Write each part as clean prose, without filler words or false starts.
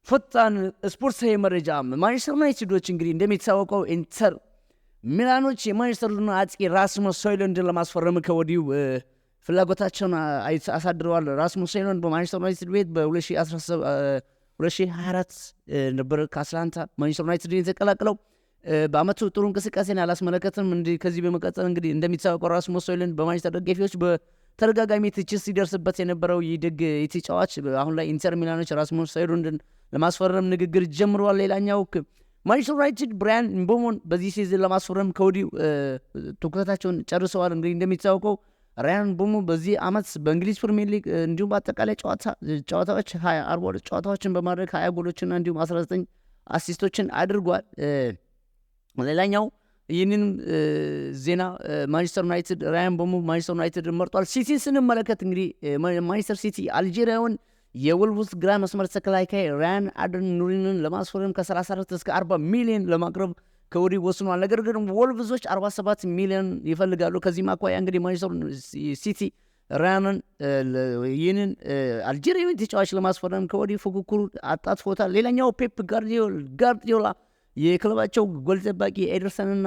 ፈጣን ስፖርታዊ መረጃ ማንቸስተር ዩናይትዶች እንግዲህ እንደሚታወቀው ኢንተር ሚላኖች የማንቸስተርን አጥቂ ራስሙስ ሆይሉንድን ለማስፈረም ከወዲሁ ፍላጎታቸውን አሳድረዋል። ራስሙስ ሆይሉንድ በማንቸስተር ዩናይትድ ቤት በ2024 ነበር ከአትላንታ ማንቸስተር ዩናይትድን የተቀላቀለው። በአመቱ ጥሩ እንቅስቃሴን አላስመለከተም። ከዚህ በመቀጠል እንግዲህ እንደሚታወቀው ራስሙስ ሆይሉንድ በማንቸስተር ደጋፊዎች በተደጋጋሚ ትችት ሲደርስበት የነበረው ይድግ የተጫዋች አሁን ላይ ኢንተር ሚላኖች ራስሙስ ሆይሉንድን ለማስፈረም ንግግር ጀምረዋል። ሌላኛው ማንቸስተር ዩናይትድ ብራያን ምቦሞን በዚህ ሲዝን ለማስፈረም ከወዲሁ ትኩረታቸውን ጨርሰዋል። እንግዲህ እንደሚታወቀው ራያን ምቦሞ በዚህ አመት በእንግሊዝ ፕሪሚየር ሊግ እንዲሁም በአጠቃላይ ጨዋታዎች 40 ጨዋታዎችን በማድረግ 20 ጎሎችና እንዲሁም 19 አሲስቶችን አድርጓል። ሌላኛው ይህንን ዜና ማንቸስተር ዩናይትድ ራያን ምቦሞ ማንቸስተር ዩናይትድ መርጧል። ሲቲን ስንመለከት እንግዲህ ማንቸስተር ሲቲ አልጄሪያውን የወልቭስ ግራ መስመር ተከላካይ ራያን አደን ኑሪንን ለማስፈረም ከ34 እስከ 40 ሚሊዮን ለማቅረብ ከወዲሁ ወስኗል። ነገር ግን ወልቭሶች 47 ሚሊዮን ይፈልጋሉ። ከዚህ ማኳያ እንግዲህ ማንቸስተር ሲቲ ራያንን ይህንን አልጄሪያዊ ተጫዋች ለማስፈረም ከወዲሁ ፉክክሩ አጣጥፎታል። ሌላኛው ፔፕ ጋርዲዮላ የክለባቸው ጎል ጠባቂ ኤደርሰንና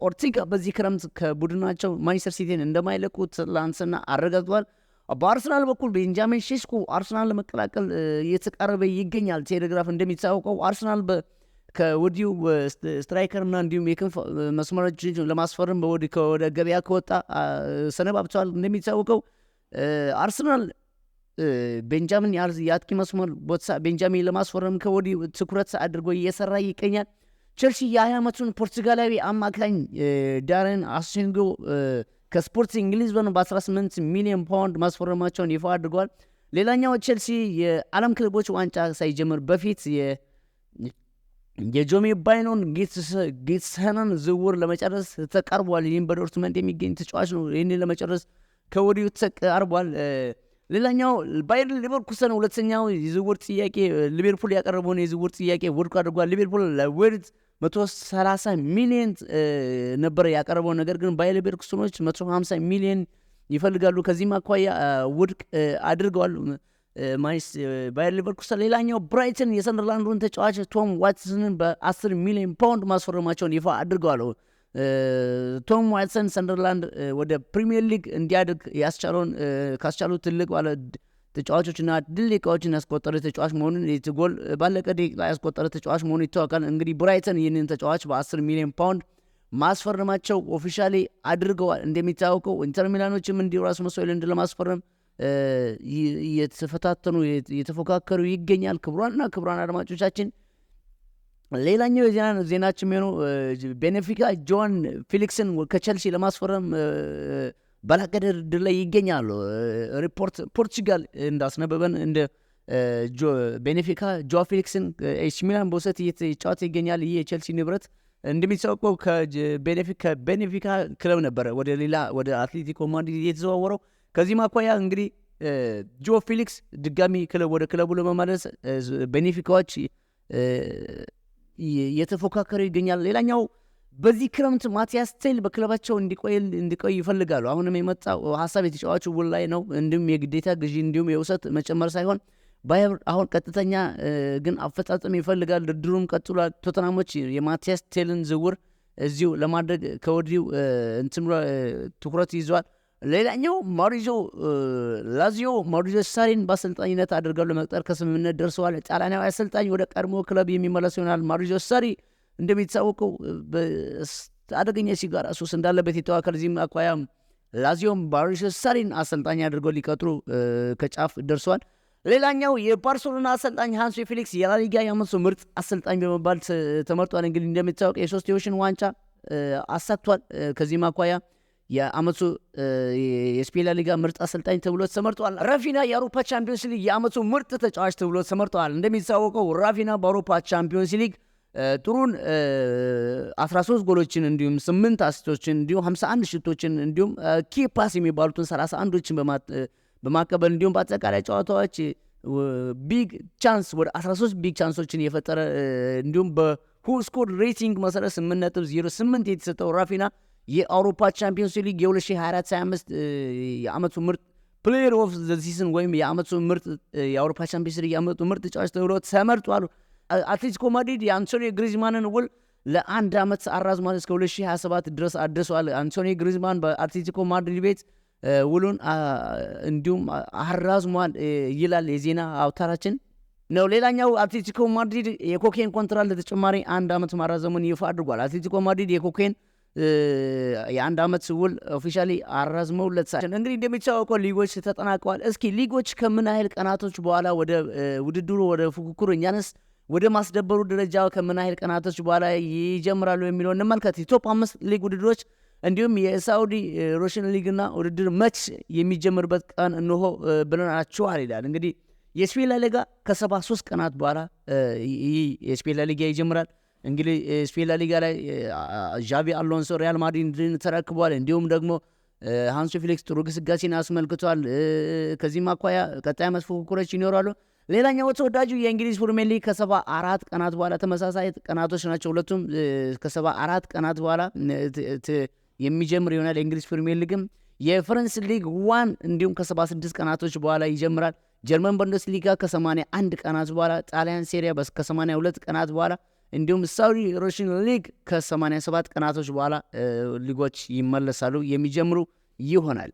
ኦርቲጋ በዚህ ክረምት ከቡድናቸው ማንቸስተር ሲቲን እንደማይለቁ ትላንትና አረጋግጧል። በአርሰናል በኩል ቤንጃሚን ሼስኮ አርሰናል ለመቀላቀል እየተቃረበ ይገኛል። ቴሌግራፍ እንደሚታወቀው አርሰናል ከወዲሁ ስትራይከርና እንዲሁም የክንፍ መስመሮች ለማስፈረም ወደ ገበያ ከወጣ ሰነባብተዋል። እንደሚታወቀው አርሰናል ቤንጃሚን የአጥቂ መስመር ቦታ ቤንጃሚን ለማስፈረም ከወዲሁ ትኩረት አድርጎ እየሰራ ይገኛል። ቸልሲ የ20 ዓመቱን ፖርቱጋላዊ አማካኝ ዳረን አሴንጎ ከስፖርቲንግ ሊዝበን በ18 ሚሊዮን ፓውንድ ማስፈረማቸውን ይፋ አድርጓል። ሌላኛው ቼልሲ የዓለም ክለቦች ዋንጫ ሳይጀምር በፊት የጆሚ ባይኖን ጌትሰንን ዝውውር ለመጨረስ ተቃርቧል። ይህም በዶርትመንድ የሚገኝ ተጫዋች ነው። ይህን ለመጨረስ ከወዲሁ ተቃርቧል። ሌላኛው ባየር ሊቨርኩሰን ሁለተኛው የዝውውር ጥያቄ ሊቨርፑል ያቀረበውን የዝውውር ጥያቄ ውድቅ አድርጓል። ሊቨርፑል ለዌርድ 130 ሚሊዮን ነበር ያቀረበው። ነገር ግን ባየር ሊቨርኩሰኖች 150 ሚሊዮን ይፈልጋሉ። ከዚህም አኳያ ውድቅ አድርገዋል ባየር ሊቨርኩሰን። ሌላኛው ብራይተን የሰንደርላንዱን ተጫዋች ቶም ዋትሰንን በ10 ሚሊዮን ፓውንድ ማስፈረማቸውን ይፋ አድርገዋል። ቶም ዋትሰን ሰንደርላንድ ወደ ፕሪሚየር ሊግ እንዲያድግ ካስቻሉ ትልቅ ባለ ተጫዋቾችና ደቂቃዎችን ያስቆጠረ ተጫዋች መሆኑን ጎል ባለቀ ደቂቃ ያስቆጠረ ተጫዋች መሆኑን ይታወቃል። እንግዲህ ብራይተን ይህንን ተጫዋች በ10 ሚሊዮን ፓውንድ ማስፈረማቸው ኦፊሻሊ አድርገዋል። እንደሚታወቀው ኢንተር ሚላኖችም እንዲሁ ራስሙስ ሆይሉንድ ለማስፈረም እየተፎካከሩ ይገኛል። ክቡራን አድማጮቻችን ሌላኛው ዜናችን የሚሆነው ቤኔፊካ ጆዋን ፌሊክስን ከቸልሲ ለማስፈረም ባላቀ ድርድር ላይ ይገኛሉ። ሪፖርት ፖርቹጋል እንዳስነበበን እንደ ቤኔፊካ ጆዋ ፌሊክስን ኤሲ ሚላን በውሰት እየተጫወተ ይገኛል። ይህ የቸልሲ ንብረት እንደሚታወቀው ከቤኔፊካ ክለብ ነበረ ወደ አትሌቲኮ ማድሪድ የተዘዋወረው። ከዚህ ማኳያ እንግዲህ ጆዋ ፌሊክስ ድጋሚ ወደ ክለቡ ለመመለስ ቤኔፊካዎች እየተፎካከሩ ይገኛል። ሌላኛው በዚህ ክረምት ማቲያስ ቴል በክለባቸው እንዲቆይ ይፈልጋሉ። አሁንም የመጣው ሀሳብ የተጫዋቹ ውል ላይ ነው። እንዲሁም የግዴታ ግዢ እንዲሁም የውሰት መጨመር ሳይሆን ባየር አሁን ቀጥተኛ ግን አፈጻጸም ይፈልጋል። ድርድሩም ቀጥሏል። ቶተናሞች የማቲያስ ቴልን ዝውውር እዚሁ ለማድረግ ከወዲሁ ትኩረት ይዟል። ሌላኛው ማውሪዚዮ ሳሪን በአሰልጣኝነት አድርገው ለመቅጠር ከስምምነት ደርሰዋል። ጣሊያናዊ አሰልጣኝ ወደ ቀድሞ ክለብ የሚመለስ ይሆናል። ማውሪዚዮ ሳሪ እንደሚታወቀው አደገኛ ሲጋራ ሱስ እንዳለበት ይታወቃል። እዚህም አኳያ ላዚዮም ማውሪዚዮ ሳሪን አሰልጣኝ አድርገው ሊቀጥሩ ከጫፍ ደርሰዋል። ሌላኛው የባርሴሎና አሰልጣኝ ሃንሲ ፌሊክስ የላሊጋ የዓመቱ ምርጥ አሰልጣኝ በመባል ተመርጧል። እንግዲህ እንደሚታወቀው የሶስትዮሽን ዋንጫ አሳክቷል። ከዚህም አኳያ የዓመቱ የስፔን ላሊጋ ምርጥ አሰልጣኝ ተብሎ ተመርጧል። ራፊና የአውሮፓ ቻምፒዮንስ ሊግ የዓመቱ ምርጥ ተጫዋች ተብሎ ተመርጧል። እንደሚታወቀው ራፊና በአውሮፓ ቻምፒዮንስ ሊግ ጥሩን 13 ጎሎችን እንዲሁም 8 አሲስቶችን እንዲሁም 51 ሽቶችን እንዲሁም ኪፓስ የሚባሉትን 31ዶችን በማቀበል እንዲሁም በአጠቃላይ ጨዋታዎች ቢግ ቻንስ ወደ 13 ቢግ ቻንሶችን የፈጠረ እንዲሁም በሁስኮር ሬቲንግ መሰረት 8.08 የተሰጠው ራፊና የአውሮፓ ቻምፒዮንስ ሊግ የ2024-25 የዓመቱ ምርጥ ፕሌየር ኦፍ ዘ ሲዝን ወይም የአመቱ ምርጥ የአውሮፓ ቻምፒየንስ ሊግ የአመቱ ምርጥ ተጫዋች ተብሎ ተመርጧል። አትሌቲኮ ማድሪድ የአንቶኒዮ ግሪዝማንን ውል ለአንድ ዓመት አራዝሟል። እስከ 2027 ድረስ አድርሷል። አንቶኒዮ ግሪዝማን በአትሌቲኮ ማድሪድ ቤት ውሉን እንዲሁም አራዝሟል ይላል የዜና አውታራችን ነው። ሌላኛው አትሌቲኮ ማድሪድ የኮኬን ኮንትራት ለተጨማሪ አንድ ዓመት ማራዘሙን ይፋ አድርጓል። አትሌቲኮ ማድሪድ የኮኬን የአንድ ዓመት ውል ኦፊሻሊ አራዝመውለታል። እንግዲህ እንደሚታወቀው ሊጎች ተጠናቀዋል። እስኪ ሊጎች ከምን ያህል ቀናቶች በኋላ ወደ ውድድሩ ወደ ፉክክሩ እኛንስ ወደ ማስደበሩ ደረጃ ከምን ያህል ቀናቶች በኋላ ይጀምራሉ የሚለው እንመልከት። የቶፕ 5 ሊግ ውድድሮች እንዲሁም የሳውዲ ሮሽን ሊግና ውድድር መች የሚጀምርበት ቀን እንሆ ብለናቸዋል ይላል። እንግዲህ የስፔን ላሊጋ ከ73 ቀናት በኋላ የስፔን ላሊጋ ይጀምራል። እንግዲህ ስፔን ላሊጋ ላይ ዣቪ አሎንሶ ሪያል ማድሪድን ተረክቧል። እንዲሁም ደግሞ ሃንሲ ፍሊክ ጥሩ ግስጋሴን አስመልክቷል። ከዚህም አኳያ ቀጣይ ዓመት ፉክክሮች ይኖራሉ። ሌላኛው ተወዳጁ የእንግሊዝ ፕሪሚየር ሊግ ከ74 ቀናት በኋላ ተመሳሳይ ቀናቶች ናቸው። ሁለቱም ከ74 ቀናት በኋላ የሚጀምር ይሆናል። የእንግሊዝ ፕሪሚየር ሊግም የፈረንስ ሊግ 1 እንዲሁም ከ76 ቀናቶች በኋላ ይጀምራል። ጀርመን ቡንደስሊጋ ከ81 ቀናት በኋላ፣ ጣሊያን ሴሪያ ከ82 ቀናት በኋላ እንዲሁም ሳውዲ ሮሽን ሊግ ከ87 ቀናቶች በኋላ ሊጎች ይመለሳሉ የሚጀምሩ ይሆናል።